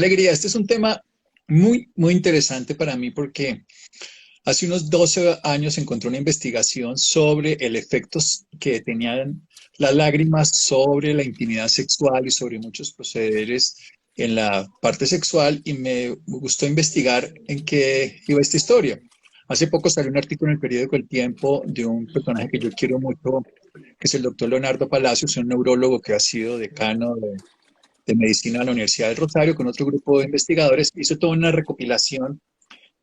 Alegría, este es un tema muy interesante para mí porque hace unos 12 años encontré una investigación sobre el efecto que tenían las lágrimas sobre la intimidad sexual y sobre muchos procederes en la parte sexual y me gustó investigar en qué iba esta historia. Hace poco salió un artículo en el periódico El Tiempo de un personaje que yo quiero mucho, que es el doctor Leonardo Palacios, un neurólogo que ha sido decano de medicina de la Universidad del Rosario, con otro grupo de investigadores, hizo toda una recopilación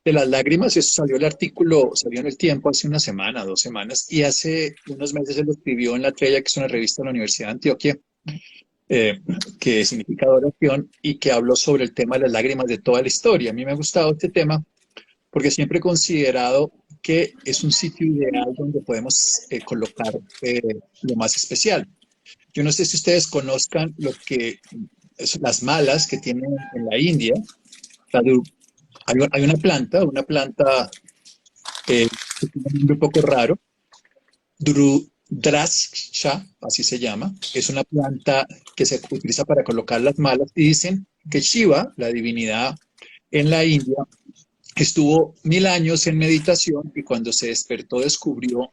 de las lágrimas. Eso salió el artículo, salió en El Tiempo hace una semana, 2 semanas, y hace unos meses él lo escribió en La Trella, que es una revista de la Universidad de Antioquia, eh, que significa adoración, y que habló sobre el tema de las lágrimas de toda la historia. A mí me ha gustado este tema porque siempre he considerado que es un sitio ideal donde podemos colocar lo más especial. Yo no sé si ustedes conozcan lo que las malas que tienen en la India. La hay una planta que tiene un nombre un poco raro, Drudraksha, así se llama. Es una planta que se utiliza para colocar las malas y dicen que Shiva, la divinidad en la India, estuvo 1000 años en meditación y cuando se despertó descubrió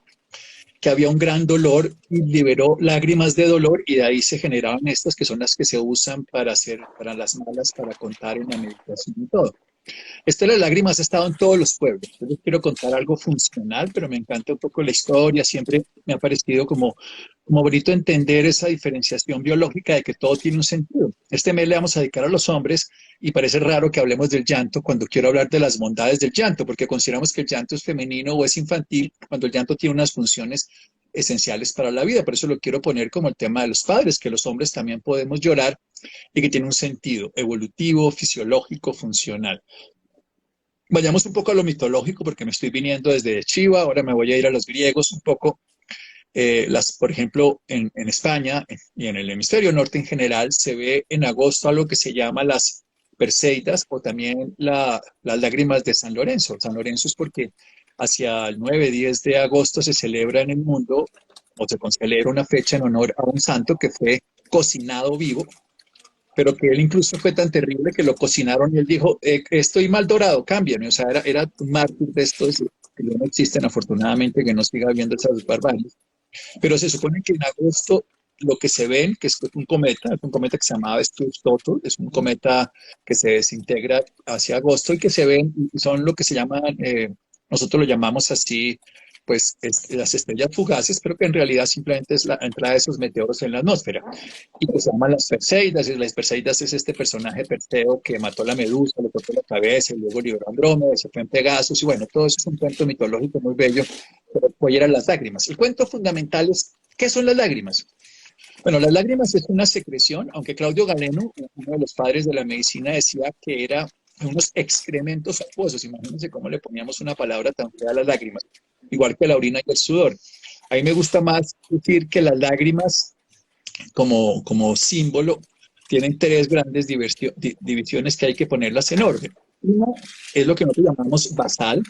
que había un gran dolor y liberó lágrimas de dolor y de ahí se generaban estas que son las que se usan para hacer, para las malas, para contar en la meditación y todo. Esto de las lágrimas ha estado en todos los pueblos. Yo les quiero contar algo funcional, pero me encanta un poco la historia. Siempre me ha parecido como bonito entender esa diferenciación biológica de que todo tiene un sentido. Este mes le vamos a dedicar a los hombres y parece raro que hablemos del llanto cuando quiero hablar de las bondades del llanto, porque consideramos que el llanto es femenino o es infantil, cuando el llanto tiene unas funciones esenciales para la vida. Por eso lo quiero poner como el tema de los padres, que los hombres también podemos llorar y que tiene un sentido evolutivo, fisiológico, funcional. Vayamos un poco a lo mitológico, porque me estoy viniendo desde Chiva, ahora me voy a ir a los griegos un poco. Por ejemplo, en España y en el hemisferio norte en general, se ve en agosto algo que se llama las Perseidas o también las lágrimas de San Lorenzo. San Lorenzo es porque hacia el 9-10 de agosto se celebra en el mundo o se celebra una fecha en honor a un santo que fue cocinado vivo, pero que él incluso fue tan terrible que lo cocinaron y él dijo, estoy mal dorado, cámbiame. O sea, era un mártir de estos que ya no existen, afortunadamente, que no siga habiendo esas barbaries. Pero se supone que en agosto lo que se ven, que es un cometa que se llamaba Stubbs-Toto, es un cometa que se desintegra hacia agosto y que se ven, son lo que se llaman, nosotros lo llamamos así, pues las estrellas fugaces, pero que en realidad simplemente es la entrada de esos meteoros en la atmósfera y que se llaman las Perseidas. Y las Perseidas es este personaje Perseo que mató a la Medusa, le cortó la cabeza y luego liberó a Andrómeda, se fue en Pegasus y bueno, todo eso es un cuento mitológico muy bello, pero hoy eran las lágrimas. El cuento fundamental es, ¿qué son las lágrimas? Bueno, las lágrimas es una secreción, aunque Claudio Galeno, uno de los padres de la medicina, decía que era unos excrementos acuosos. Imagínense cómo le poníamos una palabra tan fea a las lágrimas, igual que la orina y el sudor. A mí me gusta más decir que las lágrimas como símbolo tienen tres grandes divisiones que hay que ponerlas en orden. Uno es lo que nosotros llamamos basal.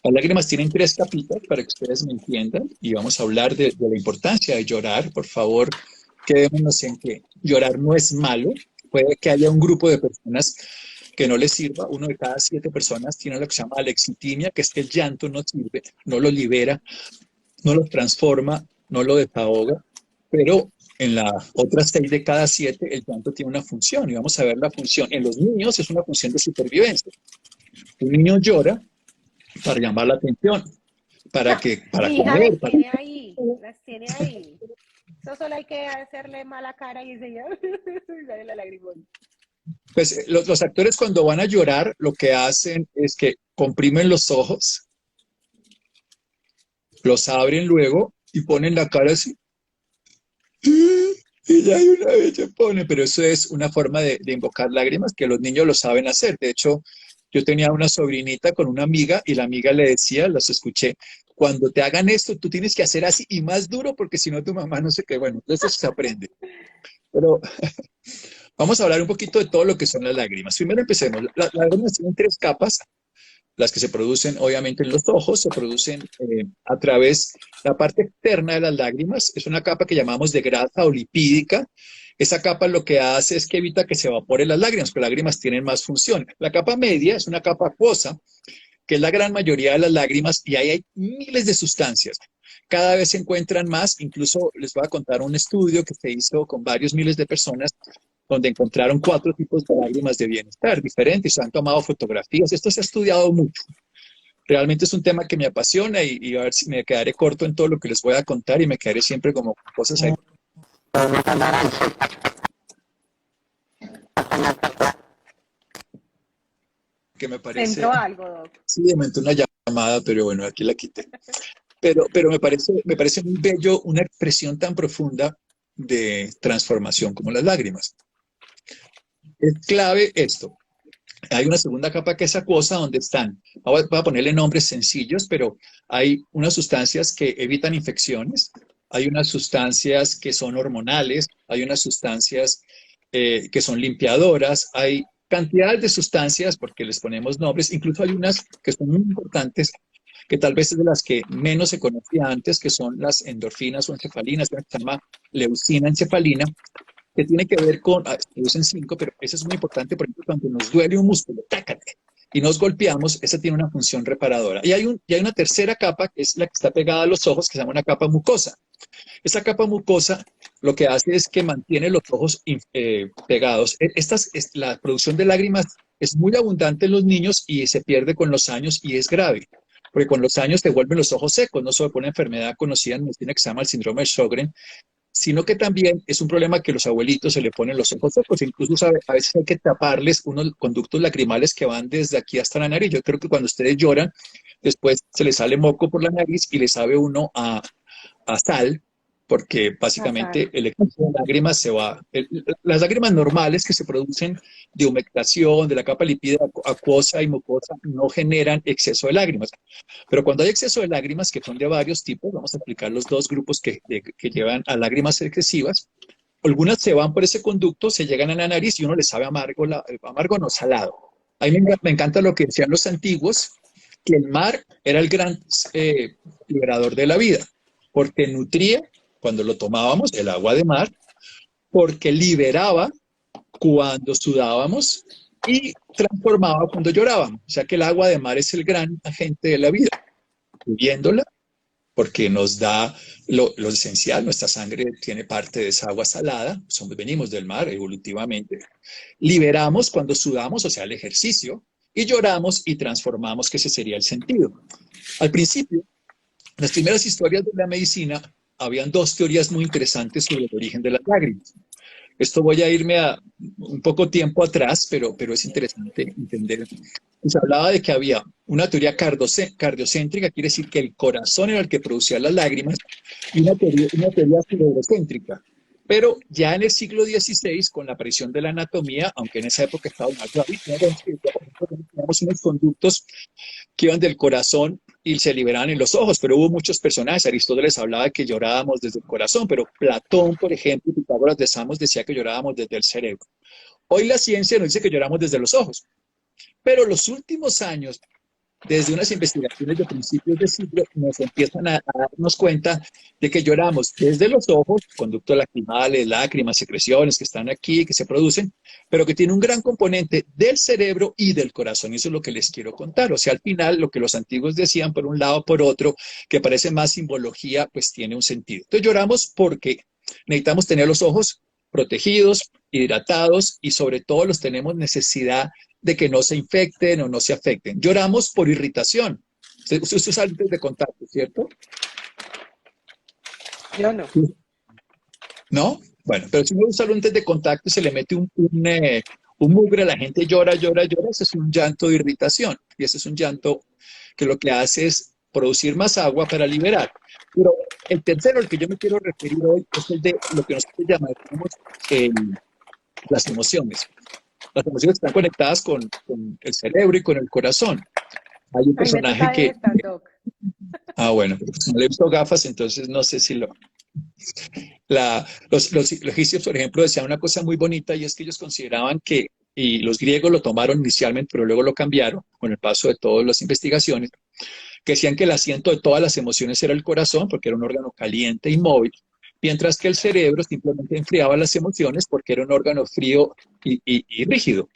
Las lágrimas tienen tres capitas para que ustedes me entiendan y vamos a hablar de la importancia de llorar. Por favor, quedémonos en que llorar no es malo. Puede que haya un grupo de personas que no les sirva. Uno de cada 7 personas tiene lo que se llama alexitimia, que es que el llanto no sirve, no lo libera, no lo transforma, no lo desahoga, pero en las otras 6 de cada 7 el llanto tiene una función y vamos a ver la función. En los niños es una función de supervivencia. Un niño llora para llamar la atención, para Mi hija las comer, para... tiene ahí, las tiene ahí. Eso solo hay que hacerle mala cara y enseñar. Y sale la lagrimón. Pues los actores cuando van a llorar lo que hacen es que comprimen los ojos, los abren luego y ponen la cara así. Y ya hay una vez se pone, pero eso es una forma de invocar lágrimas que los niños lo saben hacer. De hecho, yo tenía una sobrinita con una amiga y la amiga le decía, los escuché, cuando te hagan esto, tú tienes que hacer así y más duro porque si no tu mamá no sé qué. Bueno, entonces se aprende. Pero vamos a hablar un poquito de todo lo que son las lágrimas. Primero empecemos. Las lágrimas tienen 3 capas. Las que se producen obviamente en los ojos, se producen a través, la parte externa de las lágrimas, es una capa que llamamos de grasa o lipídica, Esa capa lo que hace es que evita que se evaporen las lágrimas, porque las lágrimas tienen más función. La capa media es una capa acuosa, que es la gran mayoría de las lágrimas, y ahí hay miles de sustancias. Cada vez se encuentran más, incluso les voy a contar un estudio que se hizo con varios miles de personas, donde encontraron 4 tipos de lágrimas de bienestar diferentes, se han tomado fotografías, esto se ha estudiado mucho. Realmente es un tema que me apasiona y a ver si me quedaré corto en todo lo que les voy a contar y me quedaré siempre como cosas ahí que me ¿Se parece, entró algo, Doc? sí, me entró una llamada, pero bueno, aquí la quité. Pero me parece muy bello una expresión tan profunda de transformación como las lágrimas. Es clave esto. Hay una segunda capa que es acuosa donde están, voy a ponerle nombres sencillos, pero hay unas sustancias que evitan infecciones, hay unas sustancias que son hormonales, hay unas sustancias que son limpiadoras, hay cantidades de sustancias porque les ponemos nombres, incluso hay unas que son muy importantes que tal vez es de las que menos se conocía antes, que son las endorfinas o encefalinas, que se llama leucina encefalina, que tiene que ver con, se producen 5, pero eso es muy importante, por ejemplo, cuando nos duele un músculo, tácate, y nos golpeamos, esa tiene una función reparadora. Y hay una tercera capa, que es la que está pegada a los ojos, que se llama una capa mucosa. Esa capa mucosa lo que hace es que mantiene los ojos pegados. La producción de lágrimas es muy abundante en los niños y se pierde con los años y es grave. Porque con los años te vuelven los ojos secos, no solo por una enfermedad conocida en medicina que se llama el síndrome de Sjögren, sino que también es un problema que los abuelitos se le ponen los ojos secos, incluso a veces hay que taparles unos conductos lacrimales que van desde aquí hasta la nariz. Yo creo que cuando ustedes lloran, después se les sale moco por la nariz y les sabe uno a sal, porque Nasal. básicamente el exceso de lágrimas se va. Las lágrimas normales que se producen de humectación, de la capa lipídica acuosa y mucosa, no generan exceso de lágrimas. Pero cuando hay exceso de lágrimas, que son de varios tipos, vamos a explicar los 2 grupos que llevan a lágrimas excesivas. Algunas se van por ese conducto, se llegan a la nariz y uno le sabe amargo, amargo no, salado. A mí me encanta lo que decían los antiguos, que el mar era el gran liberador de la vida, porque nutría cuando lo tomábamos, el agua de mar, porque liberaba cuando sudábamos y transformaba cuando llorábamos. O sea que el agua de mar es el gran agente de la vida, bebiéndola porque nos da lo esencial, nuestra sangre tiene parte de esa agua salada, venimos del mar evolutivamente. Liberamos cuando sudamos, o sea, el ejercicio, y lloramos y transformamos, que ese sería el sentido. Al principio, las primeras historias de la medicina, habían 2 teorías muy interesantes sobre el origen de las lágrimas. Esto voy a irme a un poco tiempo atrás, pero es interesante entender. Se hablaba de que había una teoría cardiocéntrica, quiere decir que el corazón era el que producía las lágrimas, y una teoría cerebrocéntrica. Pero ya en el siglo XVI, con la aparición de la anatomía, aunque en esa época estaba más grave, teníamos unos conductos que iban del corazón y se liberaban en los ojos, pero hubo muchos personajes. Aristóteles hablaba de que llorábamos desde el corazón, pero Platón, por ejemplo, Pitágoras de Samos decía que llorábamos desde el cerebro. Hoy la ciencia nos dice que lloramos desde los ojos, pero los últimos años, desde unas investigaciones de principios de siglo, nos empiezan a darnos cuenta de que lloramos desde los ojos, conductos lacrimales, lágrimas, secreciones que están aquí, que se producen, pero que tiene un gran componente del cerebro y del corazón. Y eso es lo que les quiero contar. O sea, al final, lo que los antiguos decían por un lado, por otro, que parece más simbología, pues tiene un sentido. Entonces lloramos porque necesitamos tener los ojos protegidos, hidratados y sobre todo los tenemos necesidad de que no se infecten o no se afecten. Lloramos por irritación. Usted usa lentes de contacto, ¿cierto? Yo no. ¿No? Bueno, pero si uno usa lentes de contacto y se le mete un mugre, la gente llora, llora, llora, ese es un llanto de irritación. Y ese es un llanto que lo que hace es producir más agua para liberar. Pero el tercero al que yo me quiero referir hoy es el de lo que nosotros llamamos las emociones. Las emociones están conectadas con el cerebro y con el corazón. Hay un A mí me personaje toca de que, estas, Doc. bueno, pues no le he visto gafas, entonces no sé si los egipcios, por ejemplo, decían una cosa muy bonita y es que ellos consideraban que, y los griegos lo tomaron inicialmente, pero luego lo cambiaron con el paso de todas las investigaciones, que decían que el asiento de todas las emociones era el corazón, porque era un órgano caliente y móvil, mientras que el cerebro simplemente enfriaba las emociones porque era un órgano frío y rígido.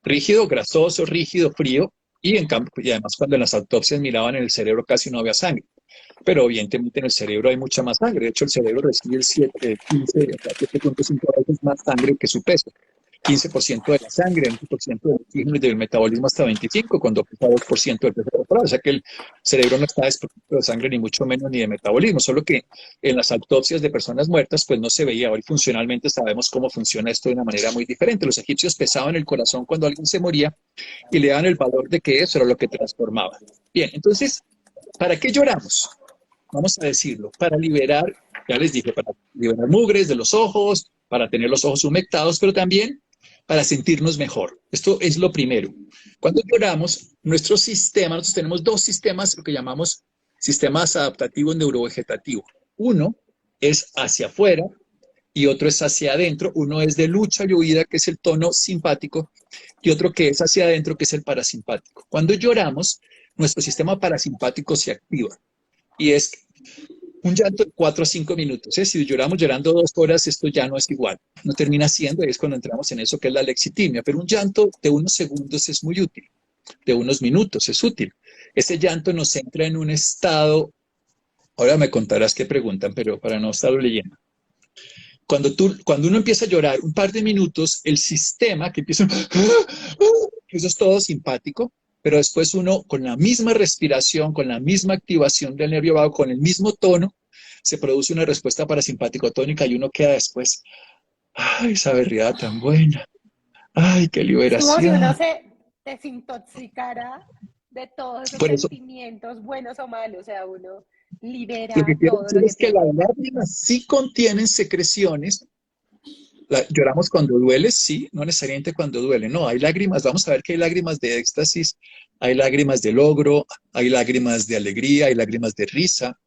Rígido, grasoso, rígido, frío, y en cambio, y además cuando en las autopsias miraban en el cerebro casi no había sangre. Pero evidentemente en el cerebro hay mucha más sangre. De hecho, el cerebro recibe el 7.5 veces más sangre que su peso. 15% de la sangre, 20% del oxígeno y del metabolismo hasta 25%, con 2% del peso corporal. O sea que el cerebro no está desprovisto de sangre, ni mucho menos, ni de metabolismo. Solo que en las autopsias de personas muertas, pues no se veía. Hoy funcionalmente sabemos cómo funciona esto de una manera muy diferente. Los egipcios pesaban el corazón cuando alguien se moría y le daban el valor de que eso era lo que transformaba. Bien, entonces, ¿para qué lloramos? Vamos a decirlo, para liberar, ya les dije, para liberar mugres de los ojos, para tener los ojos humectados, pero también para sentirnos mejor. Esto es lo primero. Cuando lloramos, nuestro sistema, nosotros tenemos dos sistemas, lo que llamamos sistemas adaptativos neurovegetativos. Uno es hacia afuera y otro es hacia adentro. Uno es de lucha y huida, que es el tono simpático, y otro que es hacia adentro, que es el parasimpático. Cuando lloramos, nuestro sistema parasimpático se activa y es un llanto de 4 a 5 minutos. Si lloramos llorando 2 horas, esto ya no es igual. No termina siendo, y es cuando entramos en eso que es la lexitimia. Pero un llanto de unos segundos es muy útil, de unos minutos es útil. Ese llanto nos entra en un estado, ahora me contarás qué preguntan, pero para no estarlo leyendo. Cuando uno empieza a llorar un par de minutos, el sistema que empieza, eso es todo simpático, pero después uno con la misma respiración, con la misma activación del nervio vago, con el mismo tono, se produce una respuesta parasimpático-tónica y uno queda después, ay, esa berriada tan buena, ay, qué Es como si uno liberación. se desintoxicara de todos esos Por eso, sentimientos, buenos o malos, o sea, uno lo que libera quiero todo decir lo que es que las tiene. lágrimas sí contienen secreciones. Lloramos cuando duele, sí, no necesariamente cuando duele, no, hay lágrimas, vamos a ver que hay lágrimas de éxtasis, hay lágrimas de logro, hay lágrimas de alegría, hay lágrimas de risa,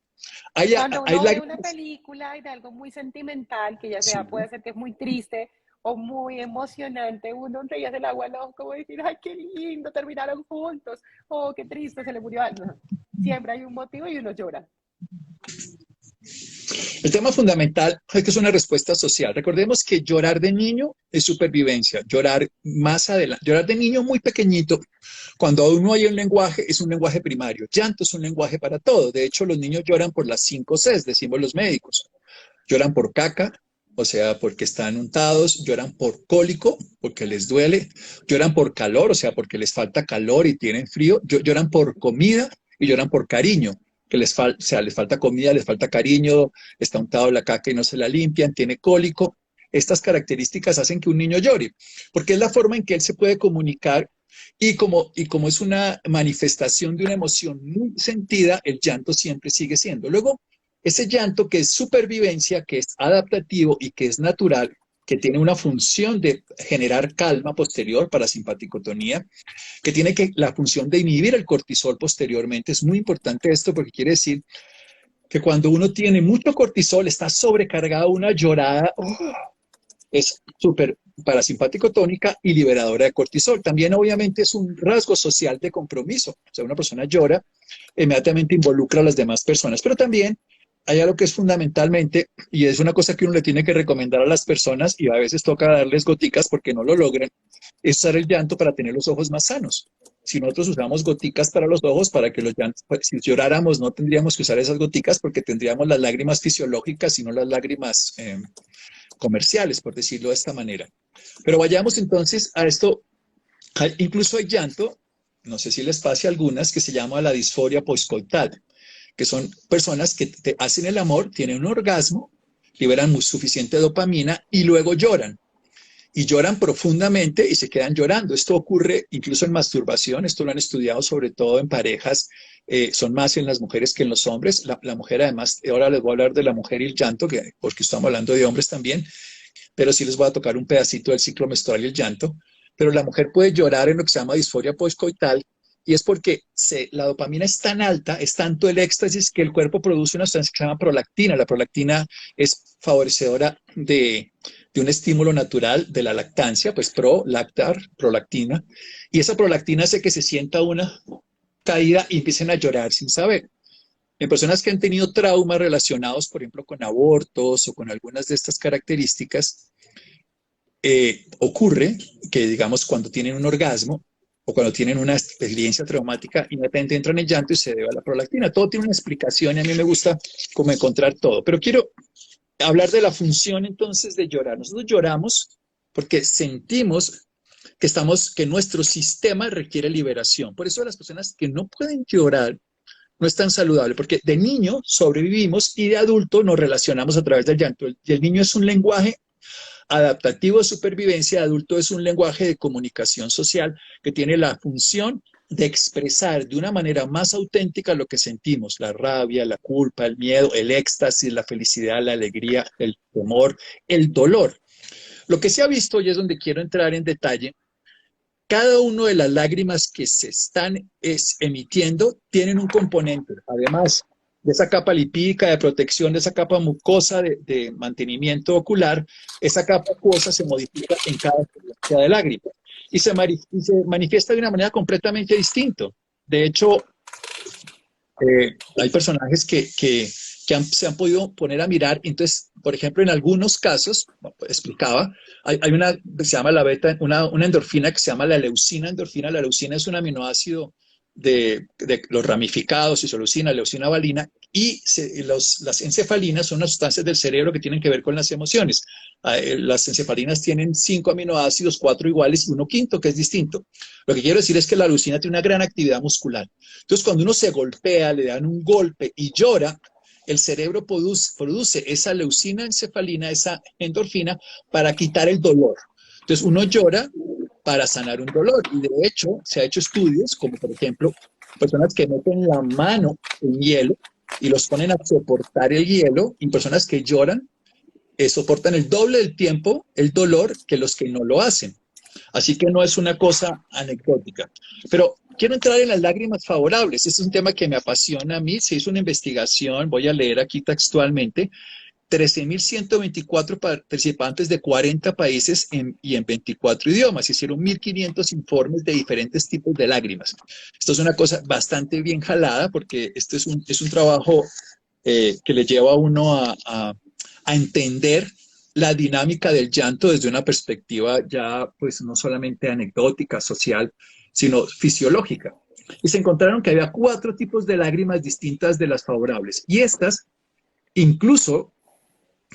Cuando hay uno ve una lágrimas, película y de algo muy sentimental, que ya sí, sea puede ser que es muy triste o muy emocionante, uno enseguida hace el agua al ojo, como decir, ay, qué lindo, terminaron juntos, oh, qué triste, se le murió algo. Siempre hay un motivo y uno llora. el tema fundamental es que es una respuesta social. Recordemos que llorar de niño es supervivencia, llorar más adelante, llorar de niño muy pequeñito, cuando aún no hay un lenguaje, es un lenguaje primario. Llanto es un lenguaje para todo. De hecho, los niños lloran por las 5 Cs, decimos los médicos. Lloran por caca, o sea, porque están untados, lloran por cólico, porque les duele, lloran por calor, o sea, porque les falta calor y tienen frío, lloran por comida y lloran por cariño, que o sea, les falta comida, les falta cariño, está untado la caca y no se la limpian, tiene cólico. Estas características hacen que un niño llore, porque es la forma en que él se puede comunicar y como es una manifestación de una emoción muy sentida, el llanto siempre sigue siendo. Luego, ese llanto que es supervivencia, que es adaptativo y que es natural, que tiene una función de generar calma posterior para simpaticotonía, que tiene la función de inhibir el cortisol posteriormente. Es muy importante esto porque quiere decir que cuando uno tiene mucho cortisol, está sobrecargado, una llorada, es súper parasimpático tónica y liberadora de cortisol. También obviamente es un rasgo social de compromiso. O sea, una persona llora, inmediatamente involucra a las demás personas, pero también hay algo que es fundamentalmente, y es una cosa que uno le tiene que recomendar a las personas, y a veces toca darles goticas porque no lo logran, es usar el llanto para tener los ojos más sanos. Si nosotros usamos goticas para los ojos, para que los llantos, pues, si lloráramos no tendríamos que usar esas goticas porque tendríamos las lágrimas fisiológicas y no las lágrimas comerciales, por decirlo de esta manera. Pero vayamos entonces a esto. Incluso hay llanto, no sé si les pase a algunas, que se llama la disforia postcoital, que son personas que te hacen el amor, tienen un orgasmo, liberan suficiente dopamina y luego lloran. Y lloran profundamente y se quedan llorando. Esto ocurre incluso en masturbación, esto lo han estudiado sobre todo en parejas, son más en las mujeres que en los hombres. La mujer además, ahora les voy a hablar de la mujer y el llanto, porque estamos hablando de hombres también, pero sí les voy a tocar un pedacito del ciclo menstrual y el llanto. Pero la mujer puede llorar en lo que se llama disforia postcoital y es porque la dopamina es tan alta, es tanto el éxtasis que el cuerpo produce una sustancia que se llama prolactina. La prolactina es favorecedora de un estímulo natural de la lactancia, pues prolactar, prolactina, y esa prolactina hace que se sienta una caída y empiecen a llorar sin saber. En personas que han tenido traumas relacionados, por ejemplo, con abortos o con algunas de estas características, ocurre que, digamos, cuando tienen un orgasmo o cuando tienen una experiencia traumática, inmediatamente entran en llanto y se debe a la prolactina. Todo tiene una explicación y a mí me gusta como encontrar todo. Pero quiero hablar de la función entonces de llorar. Nosotros lloramos porque sentimos que nuestro sistema requiere liberación. Por eso las personas que no pueden llorar no es tan saludable, porque de niño sobrevivimos y de adulto nos relacionamos a través del llanto. Y el niño es un lenguaje adaptativo de supervivencia, de adulto es un lenguaje de comunicación social que tiene la función de expresar de una manera más auténtica lo que sentimos, la rabia, la culpa, el miedo, el éxtasis, la felicidad, la alegría, el temor, el dolor. Lo que se ha visto, y es donde quiero entrar en detalle, cada una de las lágrimas que se están emitiendo tienen un componente, además de esa capa lipídica de protección, de esa capa mucosa de mantenimiento ocular, esa capa acuosa se modifica en cada frecuencia de lágrima y se manifiesta de una manera completamente distinta. De hecho, hay personajes se han podido poner a mirar. Entonces, por ejemplo, en algunos casos, explicaba, hay una que se llama la beta, una endorfina que se llama la leucina endorfina. La leucina es un aminoácido de los ramificados, isoleucina, leucina valina, y las encefalinas son las sustancias del cerebro que tienen que ver con las emociones. Las encefalinas tienen 5 aminoácidos, 4 iguales y 1 quinto, que es distinto. Lo que quiero decir es que la leucina tiene una gran actividad muscular. Entonces, cuando uno se golpea, le dan un golpe y llora, el cerebro produce esa leucina encefalina, esa endorfina, para quitar el dolor. Entonces, uno llora para sanar un dolor. Y de hecho, se ha hecho estudios, como por ejemplo, personas que meten la mano en hielo y los ponen a soportar el hielo, y personas que lloran soportan el doble del tiempo el dolor que los que no lo hacen. Así que no es una cosa anecdótica. Pero quiero entrar en las lágrimas favorables. Este es un tema que me apasiona a mí. Se hizo una investigación, voy a leer aquí textualmente, 13.124 participantes de 40 países y en 24 idiomas. Hicieron 1.500 informes de diferentes tipos de lágrimas. Esto es una cosa bastante bien jalada porque este es un trabajo que le lleva a uno a entender la dinámica del llanto desde una perspectiva ya, pues, no solamente anecdótica, social, sino fisiológica. Y se encontraron que había 4 tipos de lágrimas distintas de las favorables. Y estas, incluso,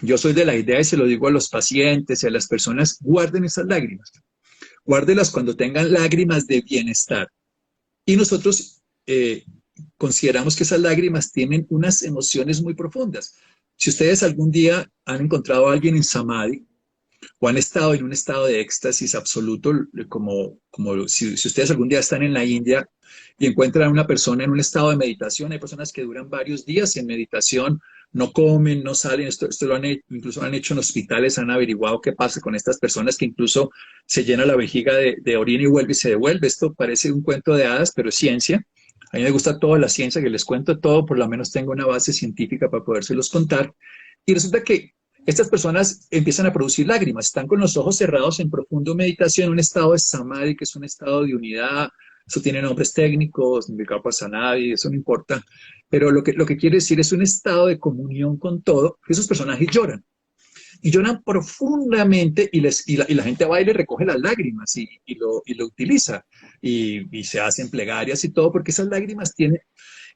yo soy de la idea, y se lo digo a los pacientes y a las personas, guarden esas lágrimas. Guárdelas cuando tengan lágrimas de bienestar. Y nosotros consideramos que esas lágrimas tienen unas emociones muy profundas. Si ustedes algún día han encontrado a alguien en Samadhi o han estado en un estado de éxtasis absoluto, como si ustedes algún día están en la India y encuentran a una persona en un estado de meditación, hay personas que duran varios días en meditación, no comen, no salen, esto lo han hecho, incluso han hecho en hospitales, han averiguado qué pasa con estas personas que incluso se llena la vejiga de orina y vuelve y se devuelve. Esto parece un cuento de hadas, pero es ciencia. A mí me gusta toda la ciencia, que les cuento todo, por lo menos tengo una base científica para podérselos contar. Y resulta que estas personas empiezan a producir lágrimas, están con los ojos cerrados en profundo meditación, un estado de samadhi, que es un estado de unidad. Eso tiene nombres técnicos, vipassana, eso no importa. Pero lo que quiere decir es un estado de comunión con todo. Esos personajes lloran. Y lloran profundamente y la gente va y le recoge las lágrimas y lo utiliza. Y se hacen plegarias y todo, porque esas lágrimas tienen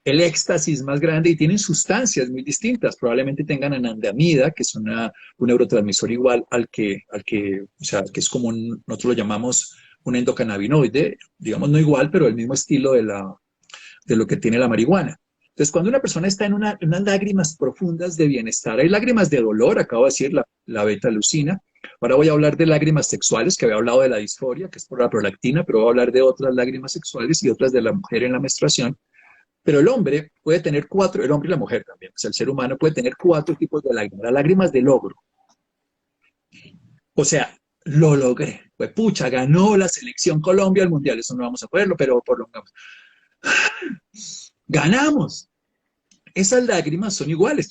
el éxtasis más grande y tienen sustancias muy distintas. Probablemente tengan anandamida, que es un neurotransmisor igual o sea, que es como nosotros lo llamamos un endocannabinoide, digamos no igual, pero el mismo estilo de lo que tiene la marihuana. Entonces, cuando una persona está en unas lágrimas profundas de bienestar, hay lágrimas de dolor, acabo de decir la beta-leucina. Ahora voy a hablar de lágrimas sexuales, que había hablado de la disforia, que es por la prolactina, pero voy a hablar de otras lágrimas sexuales y otras de la mujer en la menstruación. Pero el hombre puede tener 4, el hombre y la mujer también, o sea, el ser humano puede tener 4 tipos de lágrimas. Las lágrimas de logro. O sea, lo logré. Pues pucha, ganó la selección Colombia al Mundial. Eso no vamos a poderlo, pero por lo menos ganamos. Esas lágrimas son iguales.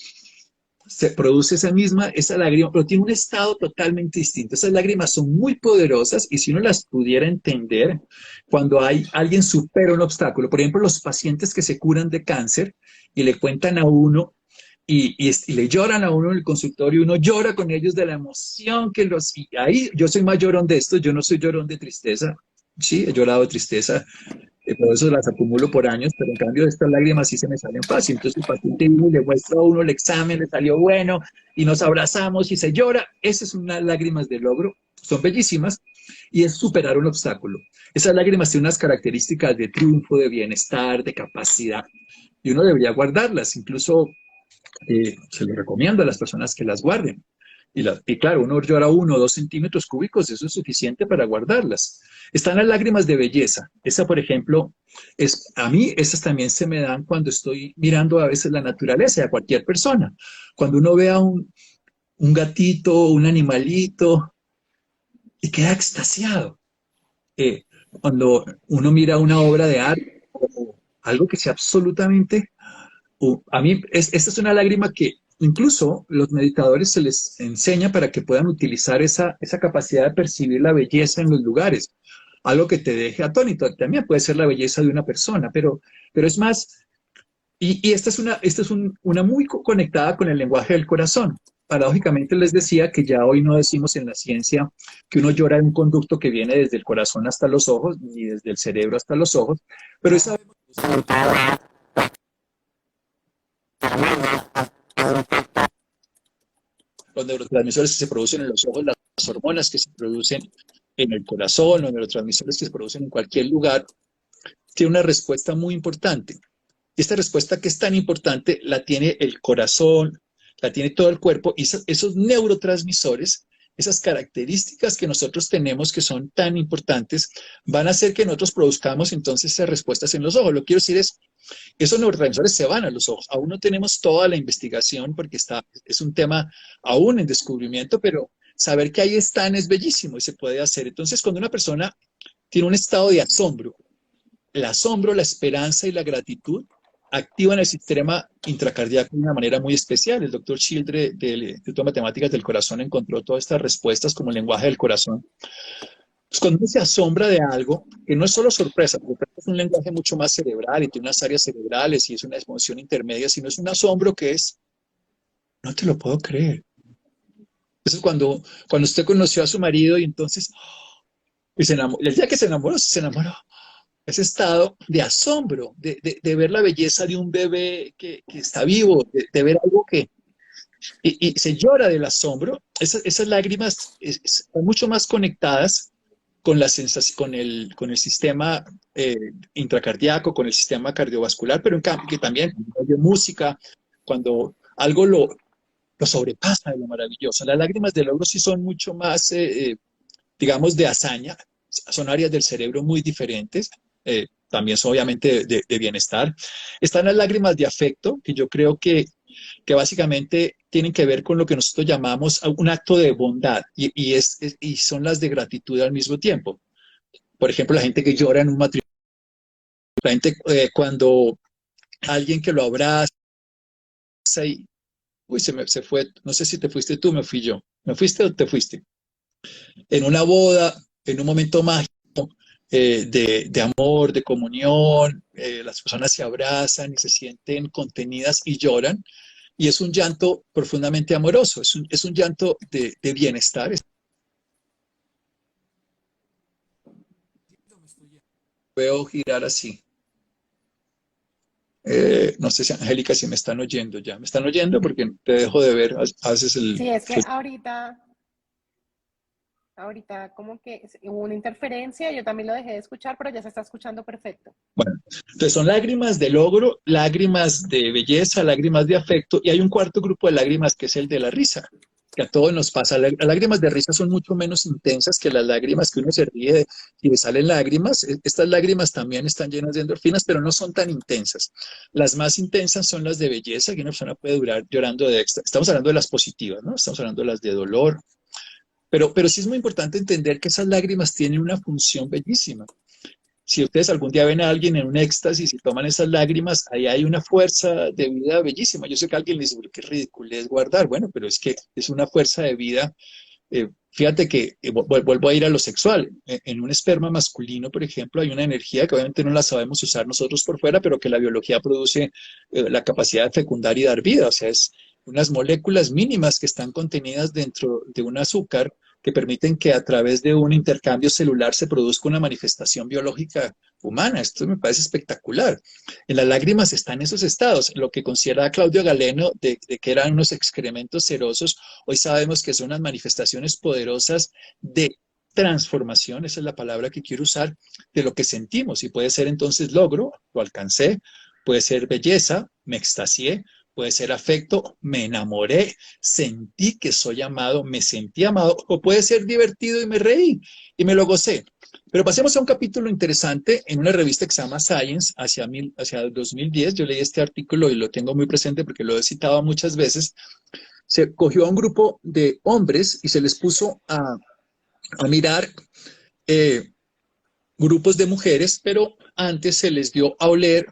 se produce esa lágrima, pero tiene un estado totalmente distinto. Esas lágrimas son muy poderosas y si uno las pudiera entender, cuando alguien supera un obstáculo, por ejemplo, los pacientes que se curan de cáncer y le cuentan a uno y le lloran a uno en el consultorio, uno llora con ellos de la emoción que los... Y ahí yo soy más llorón de esto, yo no soy llorón de tristeza, sí, he llorado de tristeza, por eso las acumulo por años, pero en cambio estas lágrimas sí se me salen fácil. Entonces el paciente viene y le muestra a uno el examen, le salió bueno, y nos abrazamos y se llora. Esas son unas lágrimas de logro, son bellísimas, y es superar un obstáculo. Esas lágrimas tienen unas características de triunfo, de bienestar, de capacidad, y uno debería guardarlas, incluso se lo recomiendo a las personas que las guarden. Y claro, uno llora 1 o 2 centímetros cúbicos, eso es suficiente para guardarlas. Están las lágrimas de belleza. Esa, por ejemplo, a mí esas también se me dan cuando estoy mirando a veces la naturaleza, a cualquier persona. Cuando uno ve a un gatito, un animalito, y queda extasiado. Cuando uno mira una obra de arte, o algo que sea absolutamente a mí, esta es una lágrima que incluso los meditadores se les enseña para que puedan utilizar esa capacidad de percibir la belleza en los lugares. Algo que te deje atónito. También puede ser la belleza de una persona, pero es más, y esta es una muy conectada con el lenguaje del corazón. Paradójicamente les decía que ya hoy no decimos en la ciencia que uno llora en un conducto que viene desde el corazón hasta los ojos, ni desde el cerebro hasta los ojos, pero esa los neurotransmisores que se producen en los ojos, las hormonas que se producen en el corazón, los neurotransmisores que se producen en cualquier lugar, tiene una respuesta muy importante. Y esta respuesta que es tan importante la tiene el corazón, la tiene todo el cuerpo, y esos neurotransmisores, esas características que nosotros tenemos que son tan importantes, van a hacer que nosotros produzcamos entonces esas respuestas en los ojos. Lo que quiero decir es, esos neurotransmisores se van a los ojos. Aún no tenemos toda la investigación porque es un tema aún en descubrimiento, pero saber que ahí están es bellísimo y se puede hacer. Entonces, cuando una persona tiene un estado de asombro, el asombro, la esperanza y la gratitud activan el sistema intracardíaco de una manera muy especial. El doctor Childre del Instituto de Matemáticas del Corazón encontró todas estas respuestas como el lenguaje del corazón. Pues cuando uno se asombra de algo, que no es solo sorpresa, porque es un lenguaje mucho más cerebral y tiene unas áreas cerebrales y es una emoción intermedia, sino es un asombro que es, no te lo puedo creer. Entonces cuando usted conoció a su marido y entonces, y se enamoró, el día que se enamoró, ese estado de asombro, de ver la belleza de un bebé que está vivo, de ver algo que, y se llora del asombro, esas lágrimas están mucho más conectadas con la sensación, con el sistema intracardíaco, con el sistema cardiovascular, pero en cambio que también cuando oye música, cuando algo lo sobrepasa de lo maravilloso. Las lágrimas de logro sí son mucho más, digamos, de hazaña, son áreas del cerebro muy diferentes, también son obviamente de bienestar. Están las lágrimas de afecto, que yo creo que básicamente tienen que ver con lo que nosotros llamamos un acto de bondad y son las de gratitud al mismo tiempo. Por ejemplo, la gente que llora en un matrimonio, la gente cuando alguien que lo abraza y, uy, se fue, no sé si te fuiste tú, me fui yo. ¿Me fuiste o te fuiste? En una boda, en un momento mágico de amor, de comunión, las personas se abrazan y se sienten contenidas y lloran. Y es un llanto profundamente amoroso, es un llanto de bienestar. Veo girar así. No sé si Angélica, si me están oyendo ya. ¿Me están oyendo? Porque te dejo de ver. Haces el... Sí, es que ahorita como que hubo una interferencia, yo también lo dejé de escuchar, pero ya se está escuchando perfecto. Bueno, entonces son lágrimas de logro, lágrimas de belleza, lágrimas de afecto, y hay un cuarto grupo de lágrimas que es el de la risa, que a todos nos pasa. Las lágrimas de risa son mucho menos intensas que las lágrimas que uno se ríe y le salen lágrimas. Estas lágrimas también están llenas de endorfinas, pero no son tan intensas. Las más intensas son las de belleza, que una persona puede durar llorando de extra. Estamos hablando de las positivas, ¿no? Estamos hablando de las de dolor. Pero sí es muy importante entender que esas lágrimas tienen una función bellísima. si ustedes algún día ven a alguien en un éxtasis y toman esas lágrimas, ahí hay una fuerza de vida bellísima. Yo sé que alguien le dice, "Pero qué ridículo es guardar". Bueno, pero es que es una fuerza de vida. Fíjate que vuelvo a ir a lo sexual. En un esperma masculino, por ejemplo, hay una energía que obviamente no la sabemos usar nosotros por fuera, pero que la biología produce la capacidad de fecundar y dar vida. O sea, es unas moléculas mínimas que están contenidas dentro de un azúcar que permiten que a través de un intercambio celular se produzca una manifestación biológica humana. Esto me parece espectacular. En las lágrimas están esos estados. Lo que considera Claudio Galeno de que eran unos excrementos serosos, hoy sabemos que son unas manifestaciones poderosas de transformación, esa es la palabra que quiero usar, de lo que sentimos. Y puede ser entonces logro, lo alcancé, puede ser belleza, me extasié, puede ser afecto, me enamoré, sentí que soy amado, me sentí amado, o puede ser divertido y me reí y me lo gocé. Pero pasemos a un capítulo interesante en una revista que se llama Science, hacia 2010. Yo leí este artículo y lo tengo muy presente porque lo he citado muchas veces. Se cogió a un grupo de hombres y se les puso a mirar grupos de mujeres, pero antes se les dio a oler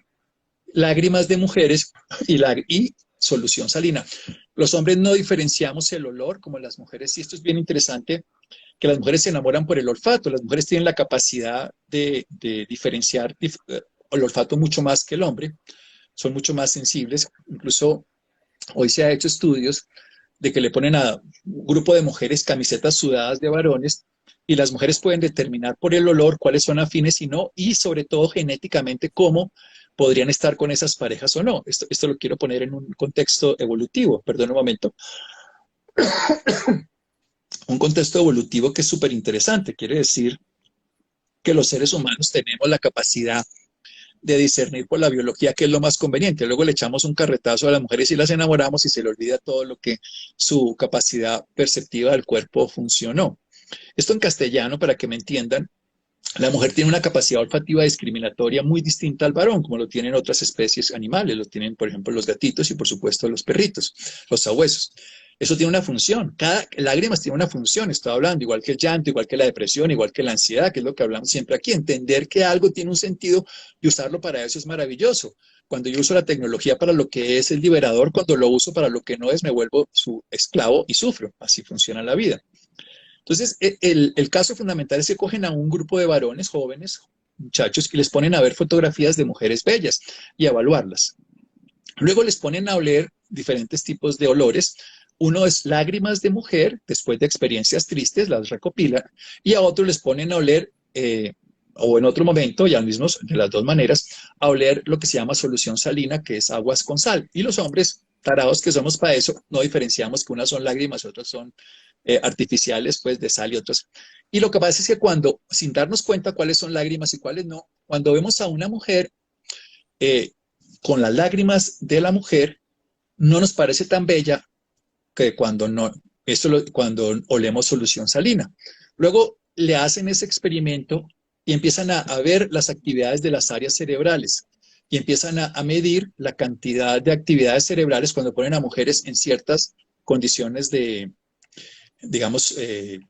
lágrimas de mujeres y solución salina. Los hombres no diferenciamos el olor como las mujeres, y esto es bien interesante, que las mujeres se enamoran por el olfato. Las mujeres tienen la capacidad de diferenciar el olfato mucho más que el hombre, son mucho más sensibles. Incluso hoy se ha hecho estudios de que le ponen a un grupo de mujeres camisetas sudadas de varones y las mujeres pueden determinar por el olor cuáles son afines y no, y sobre todo genéticamente cómo podrían estar con esas parejas o no. Esto lo quiero poner en un contexto evolutivo, perdón un momento. Un contexto evolutivo que es súper interesante. Quiere decir que los seres humanos tenemos la capacidad de discernir por la biología qué es lo más conveniente. Luego le echamos un carretazo a las mujeres y las enamoramos y se le olvida todo lo que su capacidad perceptiva del cuerpo funcionó. Esto en castellano, para que me entiendan, la mujer tiene una capacidad olfativa discriminatoria muy distinta al varón, como lo tienen otras especies animales. Lo tienen, por ejemplo, los gatitos y, por supuesto, los perritos, los sabuesos. Eso tiene una función. Cada lágrimas tiene una función. Estoy hablando igual que el llanto, igual que la depresión, igual que la ansiedad, que es lo que hablamos siempre aquí. Entender que algo tiene un sentido y usarlo para eso es maravilloso. Cuando yo uso la tecnología para lo que es liberador, cuando lo uso para lo que no es, me vuelvo su esclavo y sufro. Así funciona la vida. Entonces, el caso fundamental es que cogen a un grupo de varones jóvenes, muchachos, y les ponen a ver fotografías de mujeres bellas y a evaluarlas. Luego les ponen a oler diferentes tipos de olores. Uno es lágrimas de mujer, después de experiencias tristes, las recopilan, y a otro les ponen a oler, o en otro momento, ya mismos, de las dos maneras, a oler lo que se llama solución salina, que es aguas con sal. Y los hombres, tarados que somos para eso, no diferenciamos que unas son lágrimas, otras son artificiales, pues de sal y otras. Y lo que pasa es que cuando, sin darnos cuenta cuáles son lágrimas y cuáles no, cuando vemos a una mujer con las lágrimas de la mujer, no nos parece tan bella que cuando no, cuando olemos solución salina. Luego le hacen ese experimento y empiezan a ver las actividades de las áreas cerebrales y empiezan a medir la cantidad de actividades cerebrales cuando ponen a mujeres en ciertas condiciones de, digamos,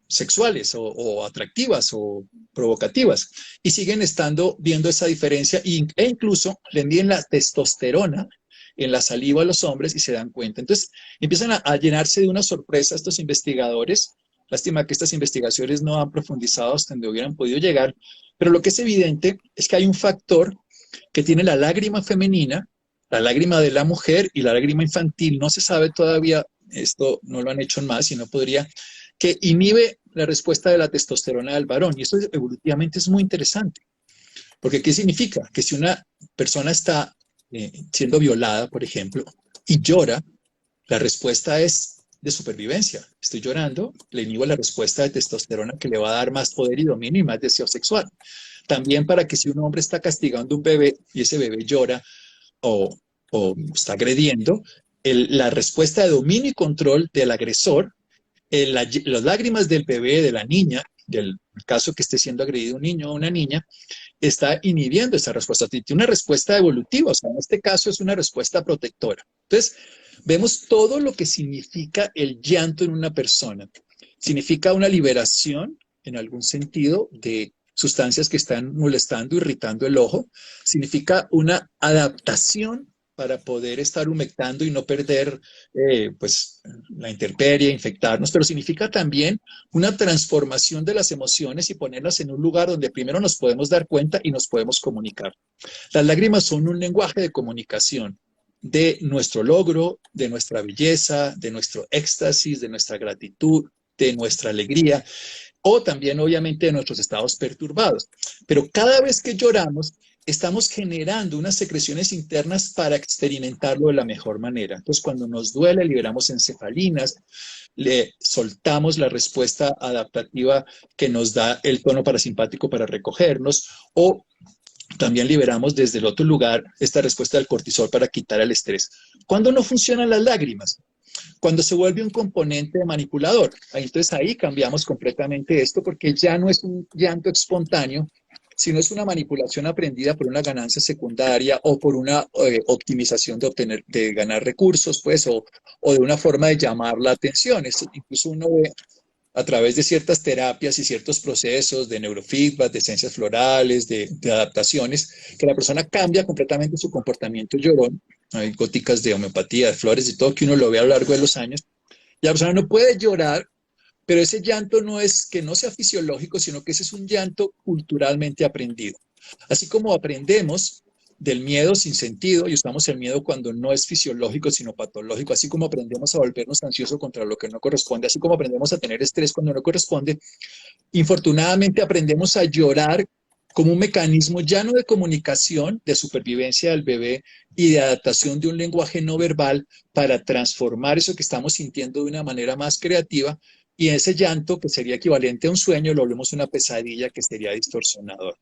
sexuales o atractivas o provocativas. Y siguen viendo esa diferencia e incluso le miden la testosterona en la saliva a los hombres y se dan cuenta. Entonces empiezan a llenarse de una sorpresa estos investigadores. Lástima que estas investigaciones no han profundizado hasta donde hubieran podido llegar, pero lo que es evidente es que hay un factor que tiene la lágrima femenina, la lágrima de la mujer y la lágrima infantil. No se sabe todavía, esto no lo han hecho más, sino podría, que inhibe la respuesta de la testosterona del varón. Y esto evolutivamente es muy interesante. Porque ¿qué significa? Que si una persona está siendo violada, por ejemplo, y llora, la respuesta es de supervivencia. Estoy llorando, le inhibo la respuesta de testosterona que le va a dar más poder y dominio y más deseo sexual. También para que si un hombre está castigando a un bebé y ese bebé llora o está agrediendo, la respuesta de dominio y control del agresor, las lágrimas del bebé, de la niña, del caso que esté siendo agredido un niño o una niña, está inhibiendo esa respuesta. Tiene una respuesta evolutiva, o sea, en este caso es una respuesta protectora. Entonces, vemos todo lo que significa el llanto en una persona. Significa una liberación, en algún sentido, de sustancias que están molestando, irritando el ojo. Significa una adaptación para poder estar humectando y no perder pues, la intemperie, infectarnos, pero significa también una transformación de las emociones y ponerlas en un lugar donde primero nos podemos dar cuenta y nos podemos comunicar. Las lágrimas son un lenguaje de comunicación de nuestro logro, de nuestra belleza, de nuestro éxtasis, de nuestra gratitud, de nuestra alegría o también obviamente de nuestros estados perturbados. Pero cada vez que lloramos, estamos generando unas secreciones internas para experimentarlo de la mejor manera. Entonces, cuando nos duele, liberamos encefalinas, le soltamos la respuesta adaptativa que nos da el tono parasimpático para recogernos o también liberamos desde el otro lugar esta respuesta del cortisol para quitar el estrés. ¿Cuándo no funcionan las lágrimas? Cuando se vuelve un componente manipulador. Entonces ahí cambiamos completamente esto porque ya no es un llanto espontáneo, sino es una manipulación aprendida por una ganancia secundaria o por una optimización de ganar recursos, pues, o de una forma de llamar la atención. Esto incluso uno ve a través de ciertas terapias y ciertos procesos de neurofeedback, de ciencias florales, de adaptaciones, que la persona cambia completamente su comportamiento llorón. Hay góticas de homeopatía, de flores, de todo que uno lo ve a lo largo de los años. Y la persona no puede llorar, pero ese llanto no es que no sea fisiológico, sino que ese es un llanto culturalmente aprendido. Así como aprendemos del miedo sin sentido y usamos el miedo cuando no es fisiológico, sino patológico, así como aprendemos a volvernos ansiosos contra lo que no corresponde, así como aprendemos a tener estrés cuando no corresponde, infortunadamente aprendemos a llorar como un mecanismo ya no de comunicación, de supervivencia del bebé y de adaptación de un lenguaje no verbal para transformar eso que estamos sintiendo de una manera más creativa. Y ese llanto, que sería equivalente a un sueño, lo volvemos una pesadilla que sería distorsionador.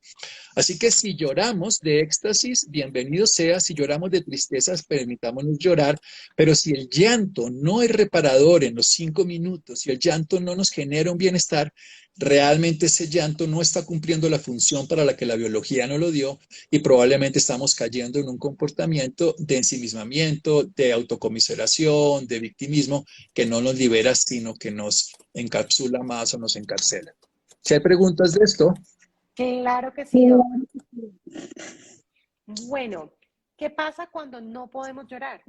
Así que si lloramos de éxtasis, bienvenido sea. Si lloramos de tristezas, permitámonos llorar. Pero si el llanto no es reparador en los 5 minutos, si el llanto no nos genera un bienestar, realmente ese llanto no está cumpliendo la función para la que la biología no lo dio y probablemente estamos cayendo en un comportamiento de ensimismamiento, de autocomiseración, de victimismo, que no nos libera, sino que nos encapsula más o nos encarcela. Si hay preguntas de esto. Claro que sí, Doc. Bueno, ¿qué pasa cuando no podemos llorar?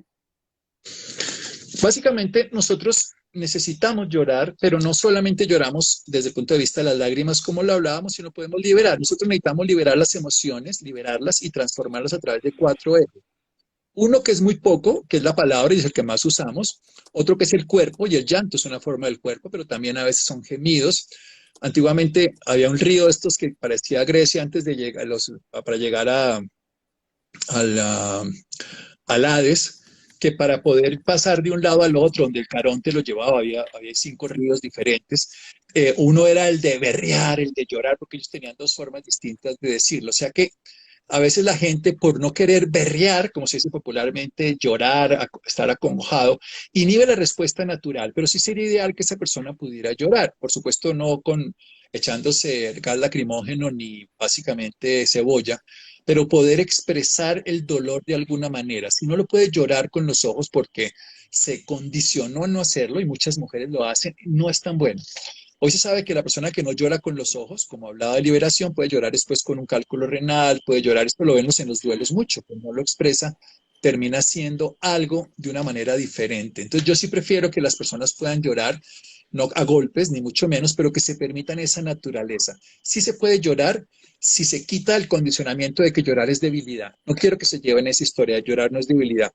Básicamente nosotros necesitamos llorar, pero no solamente lloramos desde el punto de vista de las lágrimas como lo hablábamos, sino podemos liberar. Nosotros necesitamos liberar las emociones, liberarlas y transformarlas a través de 4 ejes. Uno que es muy poco, que es la palabra y es el que más usamos. Otro que es el cuerpo, y el llanto es una forma del cuerpo, pero también a veces son gemidos. Antiguamente había un río de estos que parecía Grecia antes de llegar, para llegar al Hades, que para poder pasar de un lado al otro, donde el Caronte lo llevaba, había 5 ríos diferentes. Uno era el de berrear, el de llorar, porque ellos tenían 2 formas distintas de decirlo. O sea que a veces la gente, por no querer berrear, como se dice popularmente, llorar, estar acongojado, inhibe la respuesta natural, pero sí sería ideal que esa persona pudiera llorar. Por supuesto, no echándose gas lacrimógeno ni básicamente cebolla, pero poder expresar el dolor de alguna manera. Si no lo puede llorar con los ojos porque se condicionó a no hacerlo, y muchas mujeres lo hacen, no es tan bueno. Hoy se sabe que la persona que no llora con los ojos, como hablaba de liberación, puede llorar después con un cálculo renal, puede llorar, esto lo vemos en los duelos mucho, pero no lo expresa, termina siendo algo de una manera diferente. Entonces yo sí prefiero que las personas puedan llorar, no a golpes, ni mucho menos, pero que se permitan esa naturaleza. Sí se puede llorar si se quita el condicionamiento de que llorar es debilidad. No quiero que se lleven esa historia, llorar no es debilidad.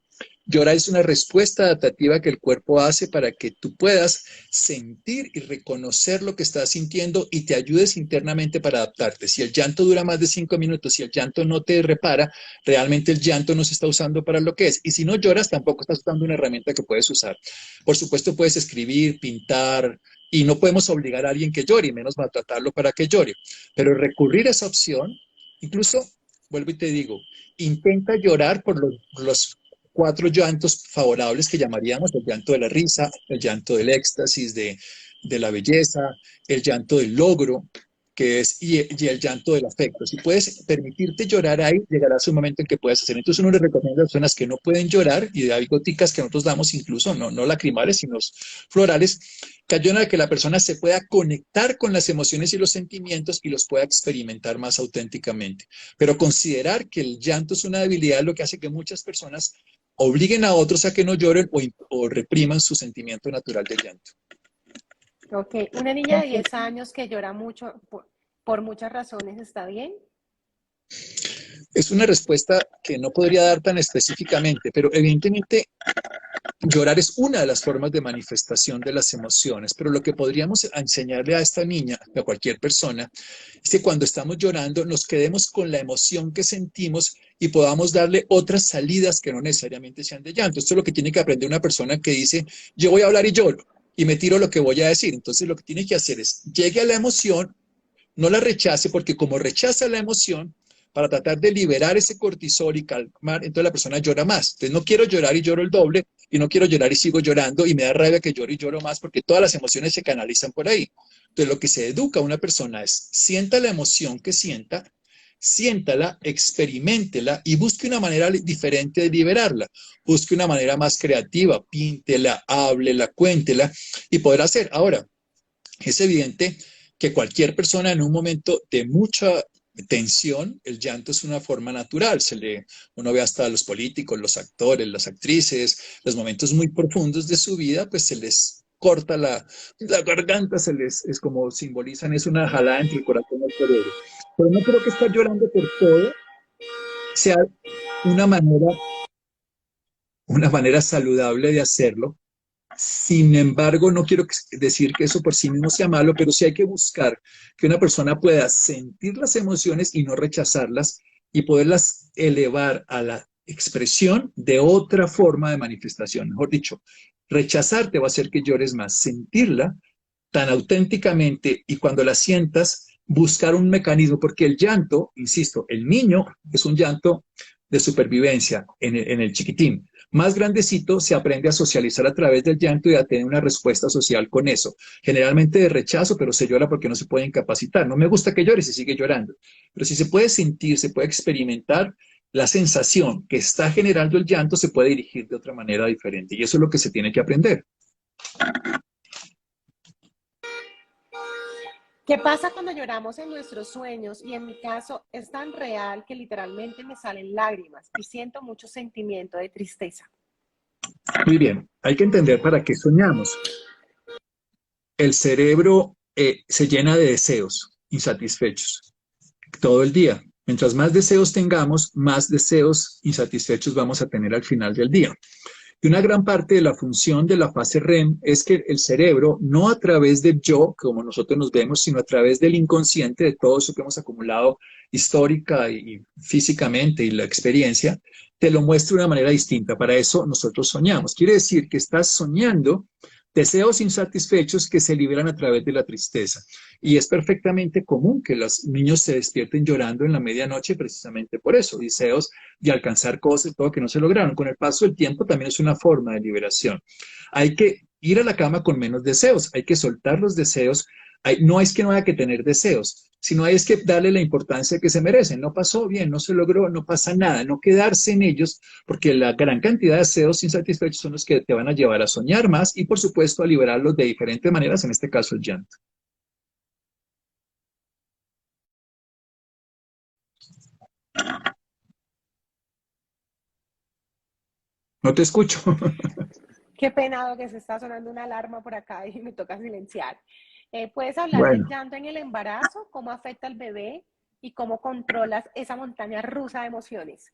Llorar es una respuesta adaptativa que el cuerpo hace para que tú puedas sentir y reconocer lo que estás sintiendo y te ayudes internamente para adaptarte. Si el llanto dura más de 5 minutos, si el llanto no te repara, realmente el llanto no se está usando para lo que es. Y si no lloras, tampoco estás usando una herramienta que puedes usar. Por supuesto, puedes escribir, pintar, y no podemos obligar a alguien que llore, y menos maltratarlo para que llore. Pero recurrir a esa opción, incluso, vuelvo y te digo, intenta llorar por los 4 llantos favorables que llamaríamos el llanto de la risa, el llanto del éxtasis, de la belleza, el llanto del logro, que es y el llanto del afecto. Si puedes permitirte llorar ahí, llegarás un momento en que puedas hacer. Entonces uno le recomienda a las personas que no pueden llorar, y hay goticas que nosotros damos incluso, no lacrimales, sino florales, que ayudan a que la persona se pueda conectar con las emociones y los sentimientos y los pueda experimentar más auténticamente. Pero considerar que el llanto es una debilidad es lo que hace que muchas personas obliguen a otros a que no lloren o repriman su sentimiento natural de llanto. Ok, una niña de 10 años que llora mucho por muchas razones, ¿está bien? Es una respuesta que no podría dar tan específicamente, pero evidentemente llorar es una de las formas de manifestación de las emociones, pero lo que podríamos enseñarle a esta niña, a cualquier persona, es que cuando estamos llorando nos quedemos con la emoción que sentimos y podamos darle otras salidas que no necesariamente sean de llanto. Esto es lo que tiene que aprender una persona que dice, yo voy a hablar y lloro, y me tiro lo que voy a decir. Entonces lo que tiene que hacer es, llegue a la emoción, no la rechace, porque como rechaza la emoción, para tratar de liberar ese cortisol y calmar, entonces la persona llora más. Entonces no quiero llorar y lloro el doble, y no quiero llorar y sigo llorando, y me da rabia que lloro y lloro más, porque todas las emociones se canalizan por ahí. Entonces lo que se educa a una persona es, sienta la emoción que sienta, siéntala, experiméntela y busque una manera diferente de liberarla. Busque una manera más creativa, píntela, háblela, cuéntela y poder hacer. Ahora, es evidente que cualquier persona en un momento de mucha tensión, el llanto es una forma natural. Uno ve hasta a los políticos, los actores, las actrices, los momentos muy profundos de su vida, pues se les corta la garganta, es como simbolizan, es una jalada entre el corazón y el cerebro. Pero no creo que estar llorando por todo sea una manera, una manera saludable de hacerlo. Sin embargo, no quiero decir que eso por sí mismo sea malo, pero sí hay que buscar que una persona pueda sentir las emociones y no rechazarlas y poderlas elevar a la expresión de otra forma de manifestación. Mejor dicho, rechazar te va a hacer que llores más, sentirla tan auténticamente y cuando la sientas, buscar un mecanismo, porque el llanto, insisto, el niño es un llanto de supervivencia en el chiquitín. Más grandecito se aprende a socializar a través del llanto y a tener una respuesta social con eso. Generalmente de rechazo, pero se llora porque no se puede incapacitar. No me gusta que llore y se sigue llorando. Pero si se puede sentir, se puede experimentar la sensación que está generando el llanto, se puede dirigir de otra manera diferente. Y eso es lo que se tiene que aprender. ¿Qué pasa cuando lloramos en nuestros sueños? Y en mi caso es tan real que literalmente me salen lágrimas y siento mucho sentimiento de tristeza. Muy bien, hay que entender para qué soñamos. El cerebro se llena de deseos insatisfechos todo el día. Mientras más deseos tengamos, más deseos insatisfechos vamos a tener al final del día. Y una gran parte de la función de la fase REM es que el cerebro, no a través del yo, como nosotros nos vemos, sino a través del inconsciente, de todo eso que hemos acumulado histórica y físicamente y la experiencia, te lo muestra de una manera distinta. Para eso nosotros soñamos. Quiere decir que estás soñando deseos insatisfechos que se liberan a través de la tristeza. Y es perfectamente común que los niños se despierten llorando en la medianoche precisamente por eso, deseos de alcanzar cosas, todo que no se lograron. Con el paso del tiempo también es una forma de liberación. Hay que ir a la cama con menos deseos, hay que soltar los deseos. No es que no haya que tener deseos, sino es que darle la importancia que se merecen. No pasó bien, no se logró, no pasa nada, no quedarse en ellos, porque la gran cantidad de deseos insatisfechos son los que te van a llevar a soñar más y, por supuesto, a liberarlos de diferentes maneras, en este caso el llanto. No te escucho. Qué penado que se está sonando una alarma por acá y me toca silenciar. ¿Puedes hablar del Bueno, llanto en el embarazo? ¿Cómo afecta al bebé? ¿Y cómo controlas esa montaña rusa de emociones?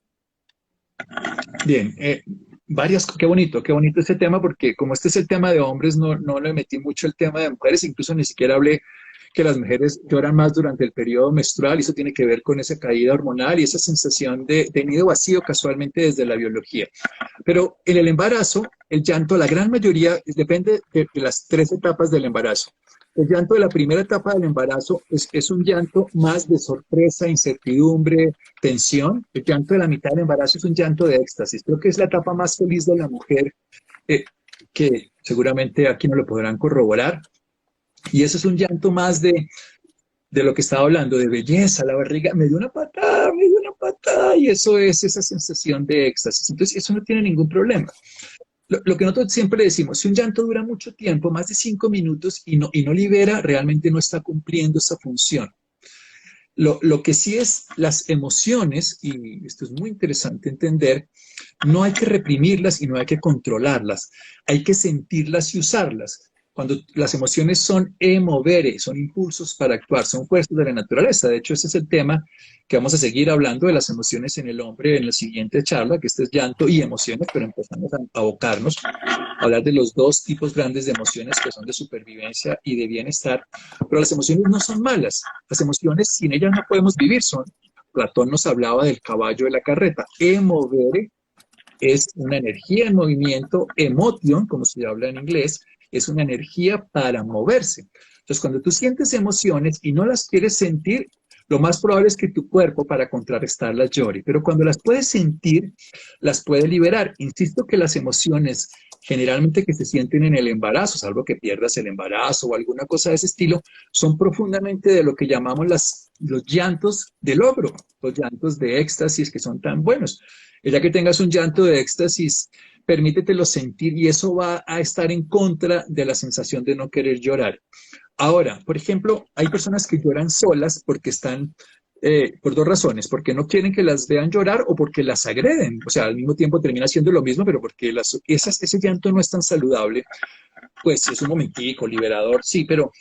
bien, qué bonito este tema, porque como este es el tema de hombres, no le metí mucho el tema de mujeres, incluso ni siquiera hablé que las mujeres lloran más durante el periodo menstrual, y eso tiene que ver con esa caída hormonal y esa sensación de nido vacío casualmente desde la biología. Pero en el embarazo, el llanto, la gran mayoría, depende de las tres etapas del embarazo. El llanto de la primera etapa del embarazo es un llanto más de sorpresa, incertidumbre, tensión. El llanto de la mitad del embarazo es un llanto de éxtasis. Creo que es la etapa más feliz de la mujer, eh, que seguramente aquí no lo podrán corroborar. Y eso es un llanto más de lo que estaba hablando, de belleza, la barriga, me dio una patada, y eso es esa sensación de éxtasis. Entonces, eso no tiene ningún problema. Lo que nosotros siempre decimos, si un llanto dura mucho tiempo, más de 5 minutos, y no libera, realmente no está cumpliendo esa función. Lo que sí es las emociones, y esto es muy interesante entender, no hay que reprimirlas y no hay que controlarlas, hay que sentirlas y usarlas. Cuando las emociones son emovere, son impulsos para actuar, son fuerzas de la naturaleza. De hecho, ese es el tema que vamos a seguir hablando de las emociones en el hombre en la siguiente charla, que este es llanto y emociones, pero empezamos a abocarnos a hablar de los dos tipos grandes de emociones que son de supervivencia y de bienestar. Pero las emociones no son malas. Las emociones, sin ellas no podemos vivir. Platón nos hablaba del caballo de la carreta. Emovere es una energía en movimiento, emotion, como se habla en inglés, es una energía para moverse. Entonces, cuando tú sientes emociones y no las quieres sentir, lo más probable es que tu cuerpo, para contrarrestarlas, llore. Pero cuando las puedes sentir, las puede liberar. Insisto que las emociones generalmente que se sienten en el embarazo, salvo que pierdas el embarazo o alguna cosa de ese estilo, son profundamente de lo que llamamos los llantos de logro, los llantos de éxtasis que son tan buenos. Ya que tengas un llanto de éxtasis, permítetelo sentir y eso va a estar en contra de la sensación de no querer llorar. Ahora, por ejemplo, hay personas que lloran solas porque están, por dos razones, porque no quieren que las vean llorar o porque las agreden. O sea, al mismo tiempo termina siendo lo mismo, pero porque ese llanto no es tan saludable, pues es un momentico liberador, sí, pero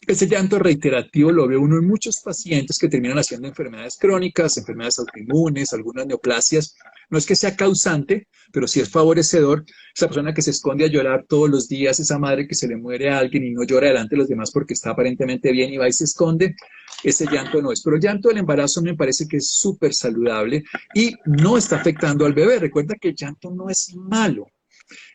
ese llanto reiterativo lo ve uno en muchos pacientes que terminan haciendo enfermedades crónicas, enfermedades autoinmunes, algunas neoplasias. No es que sea causante, pero sí es favorecedor. Esa persona que se esconde a llorar todos los días, esa madre que se le muere a alguien y no llora delante de los demás porque está aparentemente bien y va y se esconde, ese llanto no es. Pero el llanto del embarazo me parece que es súper saludable y no está afectando al bebé. Recuerda que el llanto no es malo.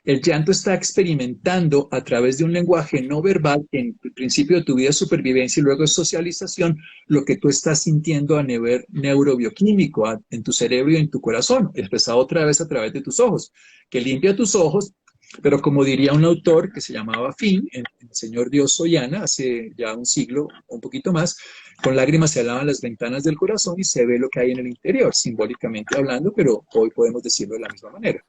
El llanto está experimentando a través de un lenguaje no verbal que en el principio de tu vida es supervivencia y luego es socialización, lo que tú estás sintiendo a nivel neurobioquímico, en tu cerebro y en tu corazón, expresado otra vez a través de tus ojos, que limpia tus ojos, pero como diría un autor que se llamaba Finn, el Señor Dios Soyana, hace ya un siglo, un poquito más, con lágrimas se alaban las ventanas del corazón y se ve lo que hay en el interior, simbólicamente hablando, pero hoy podemos decirlo de la misma manera.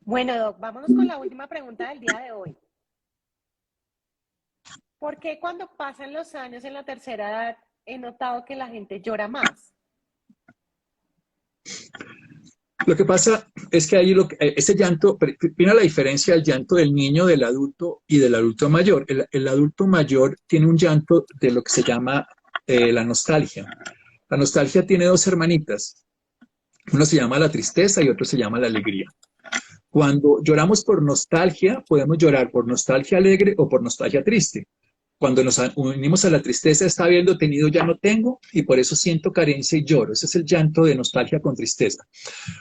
Bueno, Doc, vámonos con la última pregunta del día de hoy. ¿Por qué cuando pasan los años en la tercera edad he notado que la gente llora más? Lo que pasa es que ahí ese llanto, primero la diferencia del llanto del niño, del adulto y del adulto mayor. El adulto mayor tiene un llanto de lo que se llama la nostalgia. La nostalgia tiene dos hermanitas. Uno se llama la tristeza y otro se llama la alegría. Cuando lloramos por nostalgia, podemos llorar por nostalgia alegre o por nostalgia triste. Cuando nos unimos a la tristeza, está habiendo tenido, ya no tengo, y por eso siento carencia y lloro. Ese es el llanto de nostalgia con tristeza.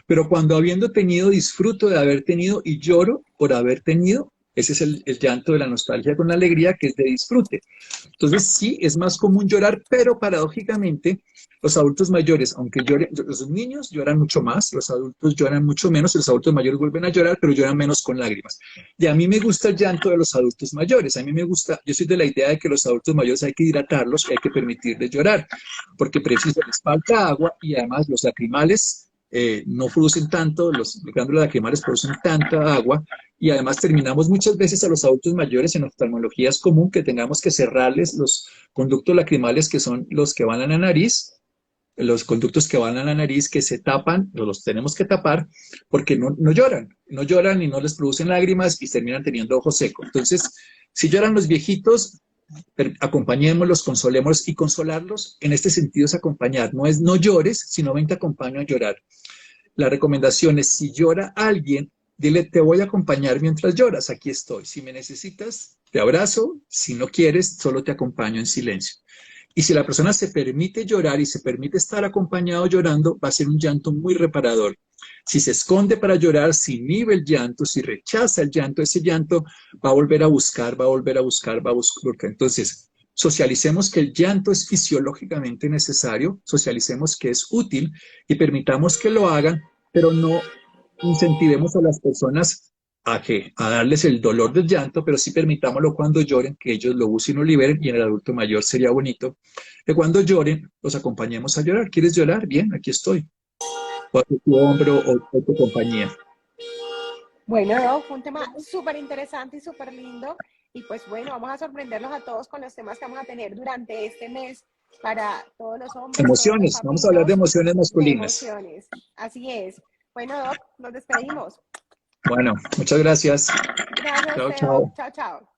Pero cuando habiendo tenido, disfruto de haber tenido y lloro por haber tenido, ese es el llanto de la nostalgia con la alegría, que es de disfrute. Entonces sí, es más común llorar, pero paradójicamente los adultos mayores, aunque lloren, los niños lloran mucho más, los adultos lloran mucho menos, y los adultos mayores vuelven a llorar, pero lloran menos con lágrimas. Y a mí me gusta el llanto de los adultos mayores, a mí me gusta, yo soy de la idea de que los adultos mayores hay que hidratarlos, hay que permitirles llorar, porque preciso les falta agua y además los lacrimales no producen tanto, los glándulos lacrimales producen tanta agua y además terminamos muchas veces a los adultos mayores en oftalmología es común que tengamos que cerrarles los conductos lacrimales que son los que van a la nariz, los conductos que van a la nariz que se tapan, los tenemos que tapar porque no lloran y no les producen lágrimas y terminan teniendo ojo seco. Entonces, si lloran los viejitos, acompañémoslos, consolémoslos y consolarlos en este sentido es acompañar, no es no llores, sino ven te acompaño a llorar. La recomendación es si llora alguien, dile te voy a acompañar mientras lloras, aquí estoy, si me necesitas te abrazo, si no quieres solo te acompaño en silencio. Y si la persona se permite llorar y se permite estar acompañado llorando, va a ser un llanto muy reparador. Si se esconde para llorar, si inhibe el llanto, si rechaza el llanto, ese llanto va a volver a buscar, va a volver a buscar, va a buscar. Entonces, socialicemos que el llanto es fisiológicamente necesario, socialicemos que es útil y permitamos que lo hagan, pero no incentivemos a las personas a darles el dolor del llanto, pero sí permitámoslo cuando lloren, que ellos lo usen y lo liberen, y en el adulto mayor sería bonito que cuando lloren los acompañemos a llorar. ¿Quieres llorar? Bien, aquí estoy. O a tu hombro o tu compañía. Bueno, no, fue un tema súper interesante y súper lindo. Y pues bueno, vamos a sorprenderlos a todos con los temas que vamos a tener durante este mes para todos los hombres, todos los Emociones, vamos a hablar de papitos, emociones de masculinas. emociones. Así es. Bueno, Doc, nos despedimos. Bueno, muchas gracias. Gracias, Chao, Teo. chao. Chao, chao.